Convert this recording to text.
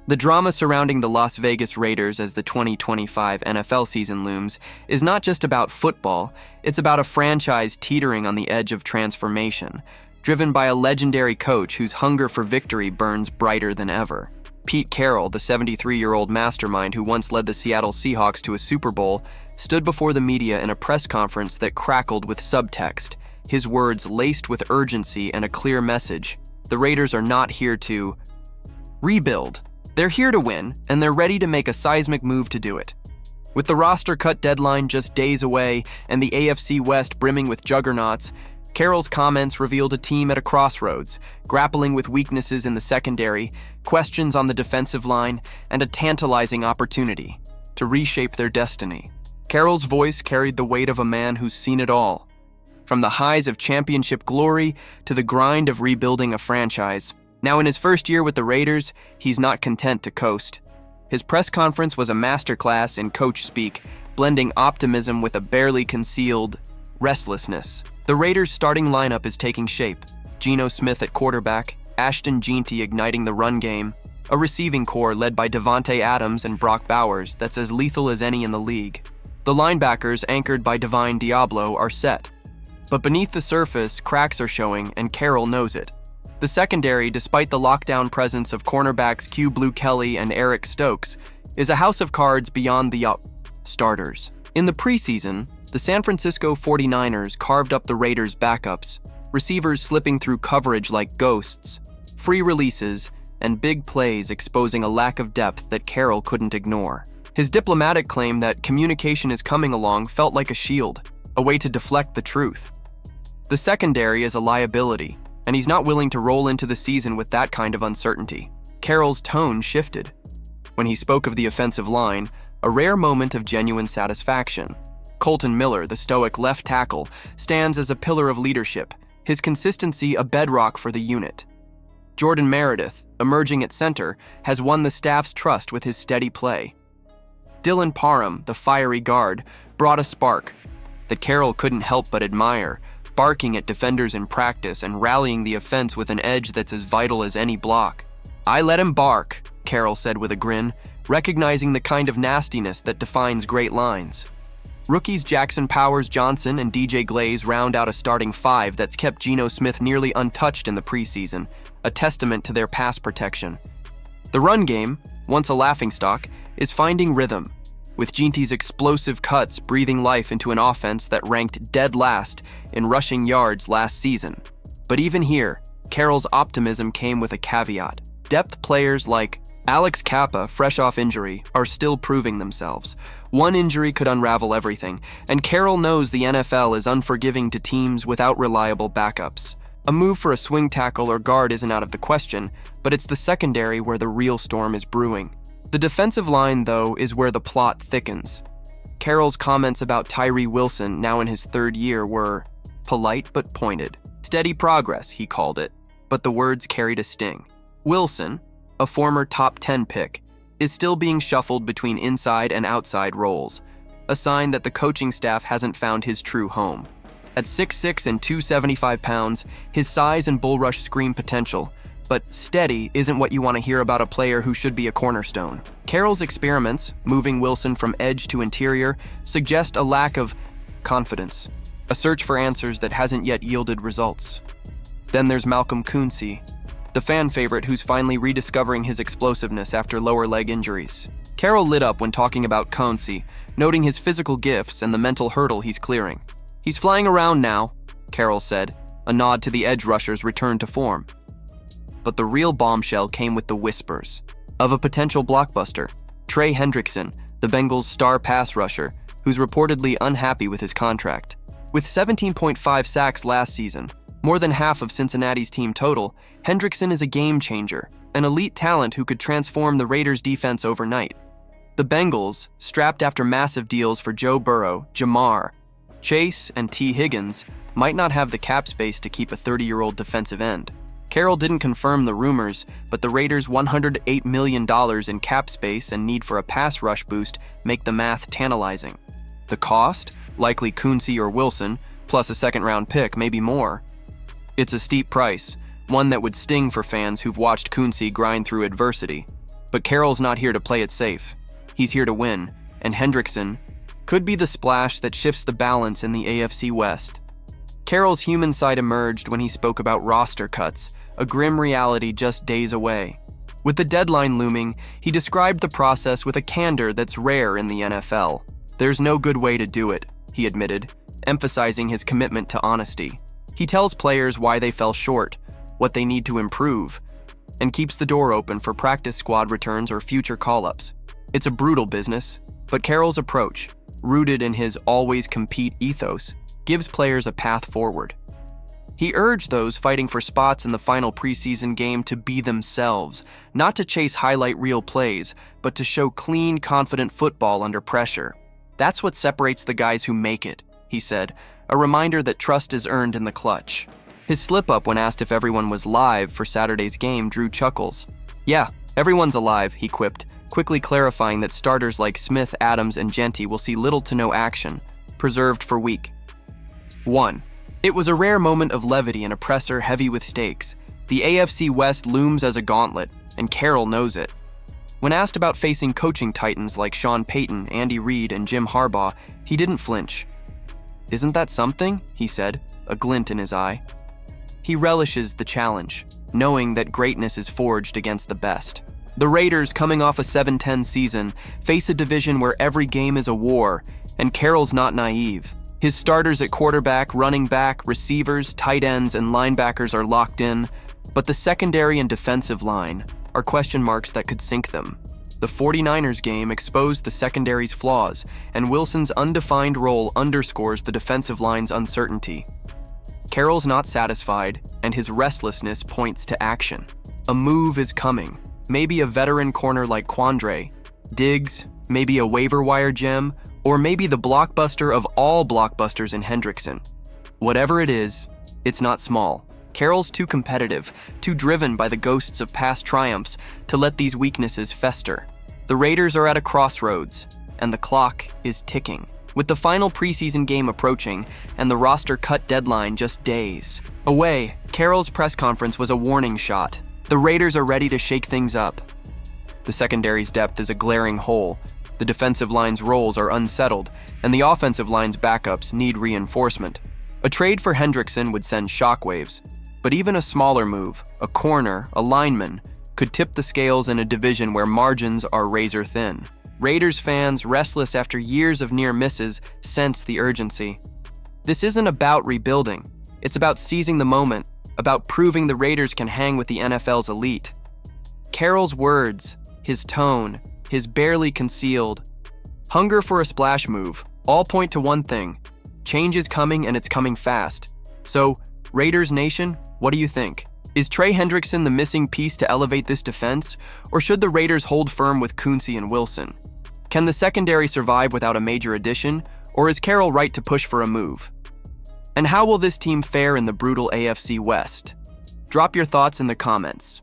The drama surrounding the Las Vegas Raiders as the 2025 NFL season looms is not just about football, it's about a franchise teetering on the edge of transformation, driven by a legendary coach whose hunger for victory burns brighter than ever. Pete Carroll, the 73-year-old mastermind who once led the Seattle Seahawks to a Super Bowl, stood before the media in a press conference that crackled with subtext, his words laced with urgency and a clear message. The Raiders are not here to rebuild. They're here to win, and they're ready to make a seismic move to do it. With the roster cut deadline just days away and the AFC West brimming with juggernauts, Carroll's comments revealed a team at a crossroads, grappling with weaknesses in the secondary, questions on the defensive line, and a tantalizing opportunity to reshape their destiny. Carroll's voice carried the weight of a man who's seen it all, from the highs of championship glory to the grind of rebuilding a franchise. Now in his first year with the Raiders, he's not content to coast. His press conference was a masterclass in coach speak, blending optimism with a barely concealed restlessness. The Raiders' starting lineup is taking shape. Geno Smith at quarterback, Ashton Jeanty igniting the run game, a receiving core led by Devontae Adams and Brock Bowers that's as lethal as any in the league. The linebackers, anchored by Divine Diablo, are set. But beneath the surface, cracks are showing, and Carroll knows it. The secondary, despite the lockdown presence of cornerbacks Q Blue Kelly and Eric Stokes, is a house of cards beyond the starters. In the preseason, the San Francisco 49ers carved up the Raiders' backups, receivers slipping through coverage like ghosts, free releases, and big plays exposing a lack of depth that Carroll couldn't ignore. His diplomatic claim that communication is coming along felt like a shield, a way to deflect the truth. The secondary is a liability, and he's not willing to roll into the season with that kind of uncertainty. Carroll's tone shifted. When he spoke of the offensive line, a rare moment of genuine satisfaction. Colton Miller, the stoic left tackle, stands as a pillar of leadership, his consistency a bedrock for the unit. Jordan Meredith, emerging at center, has won the staff's trust with his steady play. Dylan Parham, the fiery guard, brought a spark that Carroll couldn't help but admire, barking at defenders in practice and rallying the offense with an edge that's as vital as any block. "I let him bark," Carroll said with a grin, recognizing the kind of nastiness that defines great lines. Rookies Jackson Powers-Johnson and DJ Glaze round out a starting five that's kept Geno Smith nearly untouched in the preseason, a testament to their pass protection. The run game, once a laughingstock, is finding rhythm, with Jeanty's explosive cuts breathing life into an offense that ranked dead last in rushing yards last season. But even here, Carroll's optimism came with a caveat. Depth players like Alex Kappa, fresh off injury, are still proving themselves. One injury could unravel everything, and Carroll knows the NFL is unforgiving to teams without reliable backups. A move for a swing tackle or guard isn't out of the question, but it's the secondary where the real storm is brewing. The defensive line, though, is where the plot thickens. Carroll's comments about Tyree Wilson, now in his third year, were polite but pointed. Steady progress, he called it, but the words carried a sting. Wilson, a former top 10 pick, is still being shuffled between inside and outside roles, a sign that the coaching staff hasn't found his true home. At 6'6" and 275 pounds, his size and bull rush scream potential, but steady isn't what you want to hear about a player who should be a cornerstone. Carroll's experiments, moving Wilson from edge to interior, suggest a lack of confidence, a search for answers that hasn't yet yielded results. Then there's Malcolm Kunsey, the fan favorite who's finally rediscovering his explosiveness after lower leg injuries. Carroll lit up when talking about Kunsey, noting his physical gifts and the mental hurdle he's clearing. "He's flying around now," Carroll said, a nod to the edge rusher's return to form. But the real bombshell came with the whispers of a potential blockbuster. Trey Hendrickson, the Bengals' star pass rusher, who's reportedly unhappy with his contract. With 17.5 sacks last season, more than half of Cincinnati's team total, Hendrickson is a game changer, an elite talent who could transform the Raiders' defense overnight. The Bengals, strapped after massive deals for Joe Burrow, Jamar Chase, and T. Higgins, might not have the cap space to keep a 30-year-old defensive end. Carroll didn't confirm the rumors, but the Raiders' $108 million in cap space and need for a pass rush boost make the math tantalizing. The cost, likely Kunsey or Wilson, plus a second-round pick, maybe more. It's a steep price, one that would sting for fans who've watched Kunsey grind through adversity. But Carroll's not here to play it safe. He's here to win, and Hendrickson could be the splash that shifts the balance in the AFC West. Carroll's human side emerged when he spoke about roster cuts, a grim reality just days away. With the deadline looming, he described the process with a candor that's rare in the NFL. "There's no good way to do it," he admitted, emphasizing his commitment to honesty. He tells players why they fell short, what they need to improve, and keeps the door open for practice squad returns or future call-ups. It's a brutal business, but Carroll's approach, rooted in his always compete ethos, gives players a path forward. He urged those fighting for spots in the final preseason game to be themselves, not to chase highlight reel plays, but to show clean, confident football under pressure. "That's what separates the guys who make it," he said, a reminder that trust is earned in the clutch. His slip-up when asked if everyone was live for Saturday's game drew chuckles. "Yeah, everyone's alive," he quipped, quickly clarifying that starters like Smith, Adams, and Genty will see little to no action, preserved for week 1. It was a rare moment of levity in a presser heavy with stakes. The AFC West looms as a gauntlet, and Carroll knows it. When asked about facing coaching titans like Sean Payton, Andy Reid, and Jim Harbaugh, he didn't flinch. "Isn't that something?" he said, a glint in his eye. He relishes the challenge, knowing that greatness is forged against the best. The Raiders, coming off a 7-10 season, face a division where every game is a war, and Carroll's not naive. His starters at quarterback, running back, receivers, tight ends, and linebackers are locked in, but the secondary and defensive line are question marks that could sink them. The 49ers game exposed the secondary's flaws, and Wilson's undefined role underscores the defensive line's uncertainty. Carroll's not satisfied, and his restlessness points to action. A move is coming. Maybe a veteran corner like Quandre, Diggs, maybe a waiver wire gem, or maybe the blockbuster of all blockbusters in Hendrickson. Whatever it is, it's not small. Carroll's too competitive, too driven by the ghosts of past triumphs to let these weaknesses fester. The Raiders are at a crossroads, and the clock is ticking. With the final preseason game approaching and the roster cut deadline just days away, Carroll's press conference was a warning shot. The Raiders are ready to shake things up. The secondary's depth is a glaring hole. The defensive line's roles are unsettled, and the offensive line's backups need reinforcement. A trade for Hendrickson would send shockwaves, but even a smaller move, a corner, a lineman, could tip the scales in a division where margins are razor thin. Raiders fans, restless after years of near misses, sense the urgency. This isn't about rebuilding. It's about seizing the moment, about proving the Raiders can hang with the NFL's elite. Carroll's words, his tone, his barely concealed hunger for a splash move, all point to one thing. Change is coming, and it's coming fast. So, Raiders Nation, what do you think? Is Trey Hendrickson the missing piece to elevate this defense, or should the Raiders hold firm with Kuncey and Wilson? Can the secondary survive without a major addition, or is Carroll right to push for a move? And how will this team fare in the brutal AFC West? Drop your thoughts in the comments.